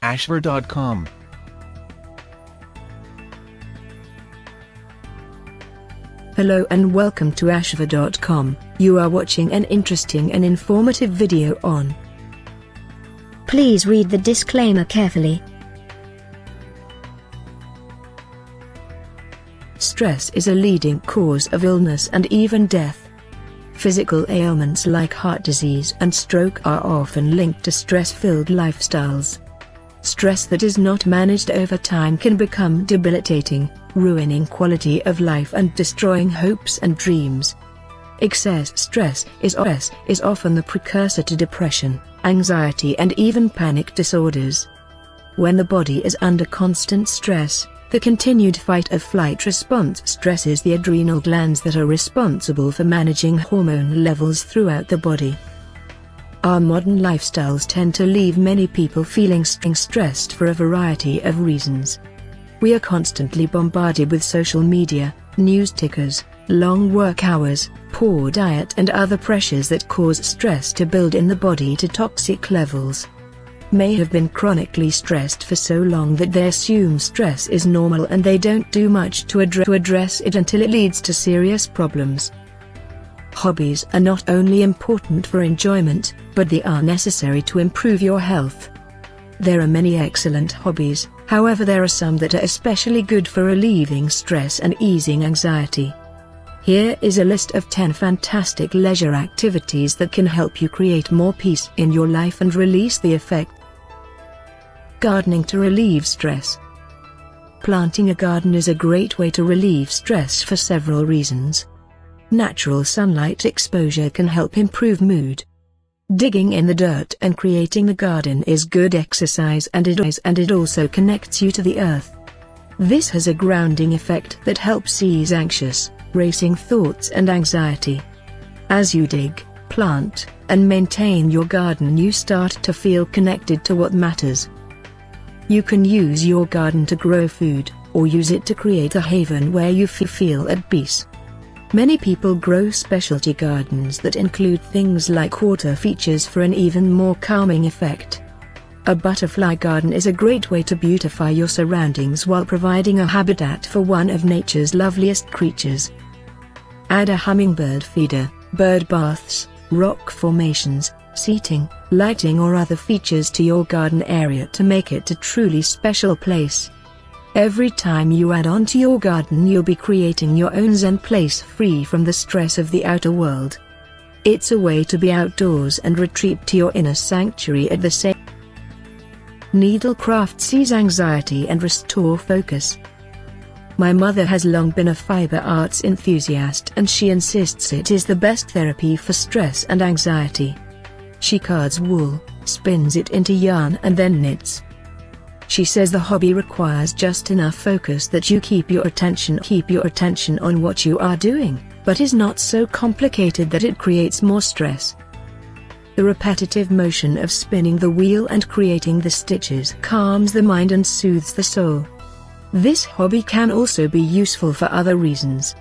ashver.com. Hello and welcome to ashver.com. You are watching an interesting and informative video on. Please read the disclaimer carefully. Stress is a leading cause of illness and even death. Physical ailments like heart disease and stroke are often linked to stress-filled lifestyles. Stress that is not managed over time can become debilitating, ruining quality of life and destroying hopes and dreams. Excess stress is often the precursor to depression, anxiety and even panic disorders. When the body is under constant stress, the continued fight-or-flight response stresses the adrenal glands that are responsible for managing hormone levels throughout the body. Our modern lifestyles tend to leave many people feeling stressed for a variety of reasons. We are constantly bombarded with social media, news tickers, long work hours, poor diet and other pressures that cause stress to build in the body to toxic levels. May have been chronically stressed for so long that they assume stress is normal and they don't do much to address it until it leads to serious problems. Hobbies are not only important for enjoyment, but they are necessary to improve your health. There are many excellent hobbies, however there are some that are especially good for relieving stress and easing anxiety. Here is a list of 10 fantastic leisure activities that can help you create more peace in your life and release the effect. Gardening to relieve stress. Planting a garden is a great way to relieve stress for several reasons. Natural sunlight exposure can help improve mood. Digging in the dirt and creating the garden is good exercise and it also connects you to the earth. This has a grounding effect that helps ease anxious, racing thoughts and anxiety. As you dig, plant, and maintain your garden, you start to feel connected to what matters. You can use your garden to grow food, or use it to create a haven where you feel at peace. Many people grow specialty gardens that include things like water features for an even more calming effect. A butterfly garden is a great way to beautify your surroundings while providing a habitat for one of nature's loveliest creatures. Add a hummingbird feeder, bird baths, rock formations, seating, lighting or other features to your garden area to make it a truly special place. Every time you add on to your garden, you'll be creating your own zen place free from the stress of the outer world. It's a way to be outdoors and retreat to your inner sanctuary at the same time. Needlecraft ease anxiety and restore focus. My mother has long been a fiber arts enthusiast and she insists it is the best therapy for stress and anxiety. She cards wool, spins it into yarn and then knits. She says the hobby requires just enough focus that you keep your attention on what you are doing, but is not so complicated that it creates more stress. The repetitive motion of spinning the wheel and creating the stitches calms the mind and soothes the soul. This hobby can also be useful for other reasons.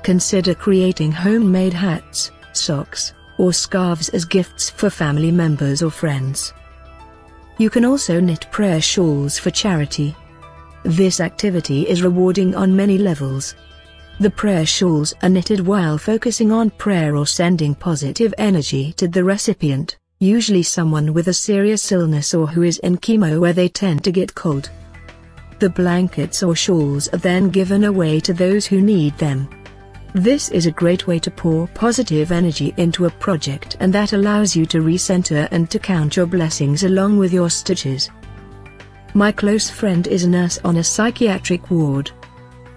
Consider creating homemade hats, socks, or scarves as gifts for family members or friends. You can also knit prayer shawls for charity. This activity is rewarding on many levels. The prayer shawls are knitted while focusing on prayer or sending positive energy to the recipient, usually someone with a serious illness or who is in chemo where they tend to get cold. The blankets or shawls are then given away to those who need them. This is a great way to pour positive energy into a project, and that allows you to recenter and to count your blessings along with your stitches. My close friend is a nurse on a psychiatric ward.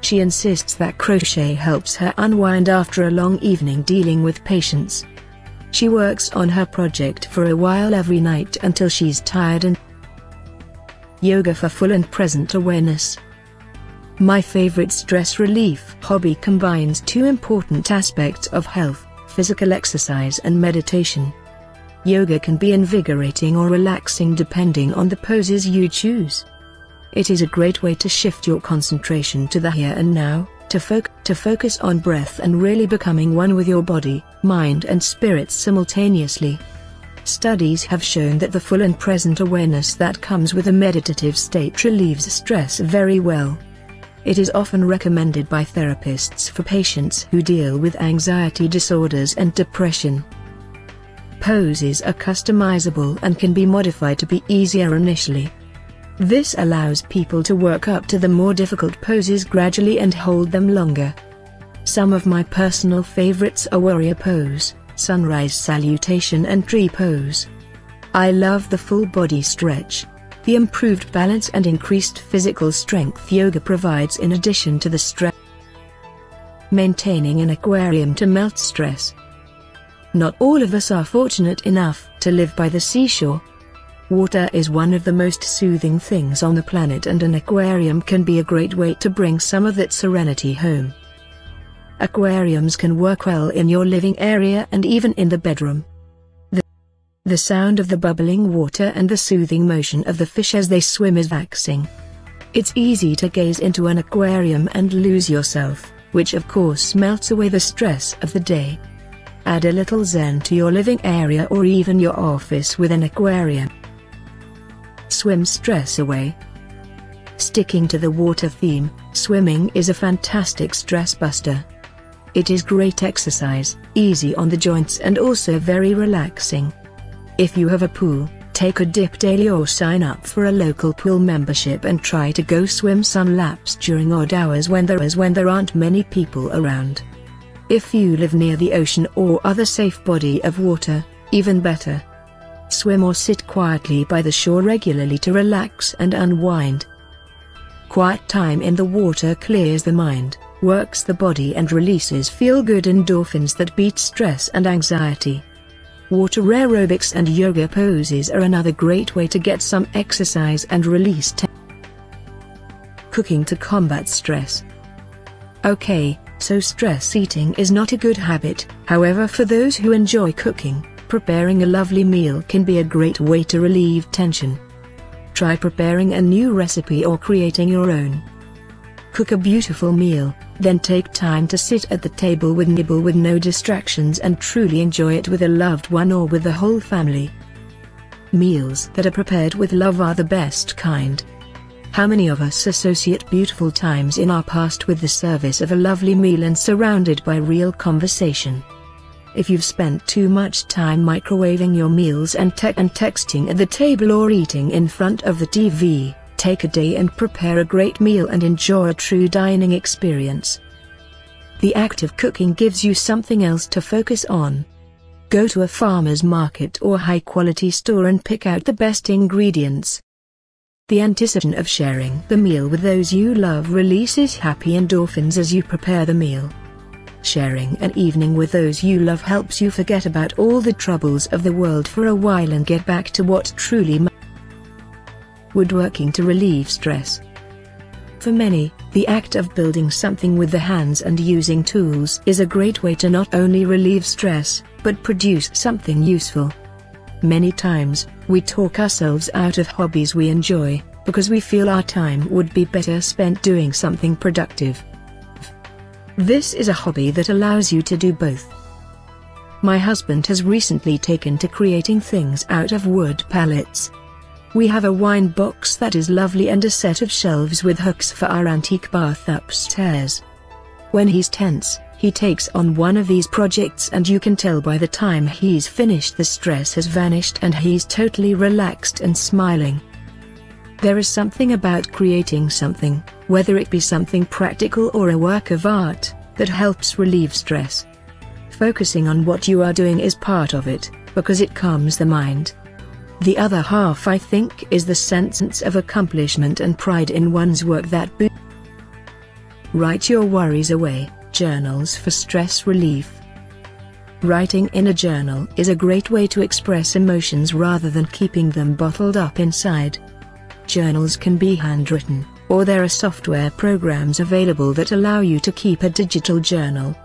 She insists that crochet helps her unwind after a long evening dealing with patients. She works on her project for a while every night until she's tired. And yoga for full and present awareness. My favorite stress relief hobby combines two important aspects of health: physical exercise and meditation. Yoga can be invigorating or relaxing depending on the poses you choose. It is a great way to shift your concentration to the here and now, to focus on breath and really becoming one with your body, mind and spirit simultaneously. Studies have shown that the full and present awareness that comes with a meditative state relieves stress very well. It is often recommended by therapists for patients who deal with anxiety disorders and depression. Poses are customizable and can be modified to be easier initially. This allows people to work up to the more difficult poses gradually and hold them longer. Some of my personal favorites are warrior pose, sunrise salutation and tree pose. I love the full body stretch. The improved balance and increased physical strength yoga provides in addition to the stress. Maintaining an aquarium to melt stress. Not all of us are fortunate enough to live by the seashore. Water is one of the most soothing things on the planet, and an aquarium can be a great way to bring some of that serenity home. Aquariums can work well in your living area and even in the bedroom. The sound of the bubbling water and the soothing motion of the fish as they swim is relaxing. It's easy to gaze into an aquarium and lose yourself, which of course melts away the stress of the day. Add a little zen to your living area or even your office with an aquarium. Swim stress away. Sticking to the water theme, swimming is a fantastic stress buster. It is great exercise, easy on the joints and also very relaxing. If you have a pool, take a dip daily or sign up for a local pool membership and try to go swim some laps during odd hours when there aren't many people around. If you live near the ocean or other safe body of water, even better. Swim or sit quietly by the shore regularly to relax and unwind. Quiet time in the water clears the mind, works the body and releases feel-good endorphins that beat stress and anxiety. Water aerobics and yoga poses are another great way to get some exercise and release tension. Cooking to combat stress. Okay, so stress eating is not a good habit, however for those who enjoy cooking, preparing a lovely meal can be a great way to relieve tension. Try preparing a new recipe or creating your own. Cook a beautiful meal, then take time to sit at the table with no distractions and truly enjoy it with a loved one or with the whole family. Meals that are prepared with love are the best kind. How many of us associate beautiful times in our past with the service of a lovely meal and surrounded by real conversation? If you've spent too much time microwaving your meals and texting at the table or eating in front of the TV, take a day and prepare a great meal and enjoy a true dining experience. The act of cooking gives you something else to focus on. Go to a farmer's market or high-quality store and pick out the best ingredients. The anticipation of sharing the meal with those you love releases happy endorphins as you prepare the meal. Sharing an evening with those you love helps you forget about all the troubles of the world for a while and get back to what truly matters. Woodworking to relieve stress. For many, the act of building something with the hands and using tools is a great way to not only relieve stress, but produce something useful. Many times, we talk ourselves out of hobbies we enjoy, because we feel our time would be better spent doing something productive. This is a hobby that allows you to do both. My husband has recently taken to creating things out of wood pallets. We have a wine box that is lovely and a set of shelves with hooks for our antique bath upstairs. When he's tense, he takes on one of these projects and you can tell by the time he's finished the stress has vanished and he's totally relaxed and smiling. There is something about creating something, whether it be something practical or a work of art, that helps relieve stress. Focusing on what you are doing is part of it, because it calms the mind. The other half, I think, is the sense of accomplishment and pride in one's work that boosts. Write your worries away. Journals for stress relief. Writing in a journal is a great way to express emotions rather than keeping them bottled up inside. Journals can be handwritten, or there are software programs available that allow you to keep a digital journal.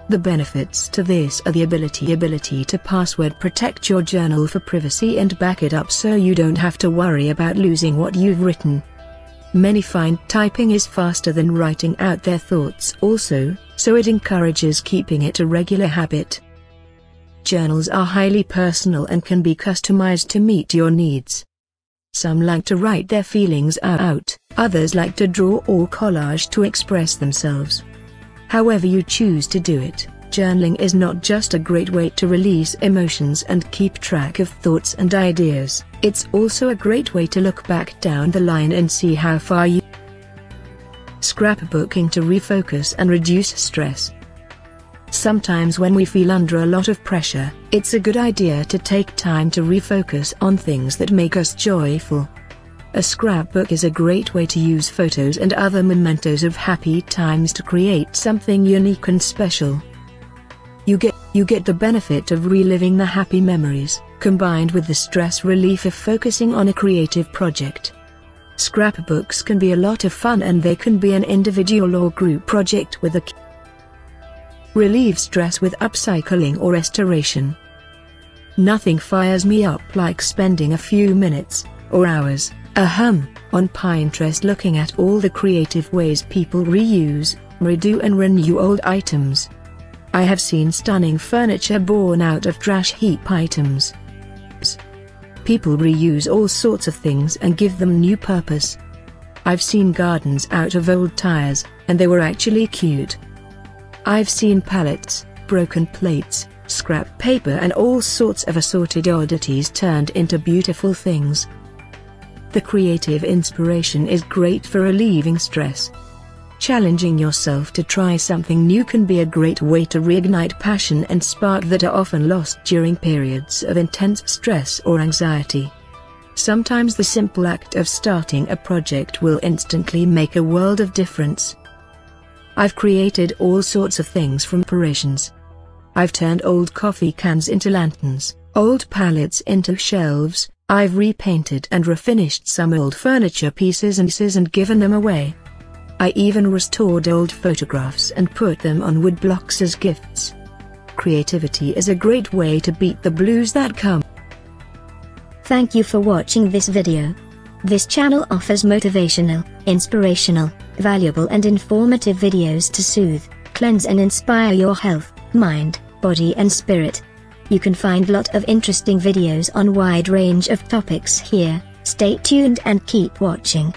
The benefits to this are the ability to password protect your journal for privacy and back it up so you don't have to worry about losing what you've written. Many find typing is faster than writing out their thoughts also, so it encourages keeping it a regular habit. Journals are highly personal and can be customized to meet your needs. Some like to write their feelings out, others like to draw or collage to express themselves. However you choose to do it, journaling is not just a great way to release emotions and keep track of thoughts and ideas, it's also a great way to look back down the line and see how far you. Scrapbooking to refocus and reduce stress. Sometimes when we feel under a lot of pressure, it's a good idea to take time to refocus on things that make us joyful. A scrapbook is a great way to use photos and other mementos of happy times to create something unique and special. You get the benefit of reliving the happy memories, combined with the stress relief of focusing on a creative project. Scrapbooks can be a lot of fun, and they can be an individual or group project with a relieve stress with upcycling or restoration. Nothing fires me up like spending a few minutes, or hours, on Pinterest looking at all the creative ways people reuse, redo and renew old items. I have seen stunning furniture born out of trash heap items. People reuse all sorts of things and give them new purpose. I've seen gardens out of old tires, and they were actually cute. I've seen pallets, broken plates, scrap paper and all sorts of assorted oddities turned into beautiful things. The creative inspiration is great for relieving stress. Challenging yourself to try something new can be a great way to reignite passion and spark that are often lost during periods of intense stress or anxiety. Sometimes the simple act of starting a project will instantly make a world of difference. I've created all sorts of things from portions. I've turned old coffee cans into lanterns, old pallets into shelves. I've repainted and refinished some old furniture pieces and given them away. I even restored old photographs and put them on wood blocks as gifts. Creativity is a great way to beat the blues that come. Thank you for watching this video. This channel offers motivational, inspirational, valuable and informative videos to soothe, cleanse and inspire your health, mind, body and spirit. You can find lot of interesting videos on wide range of topics here. Stay tuned and keep watching.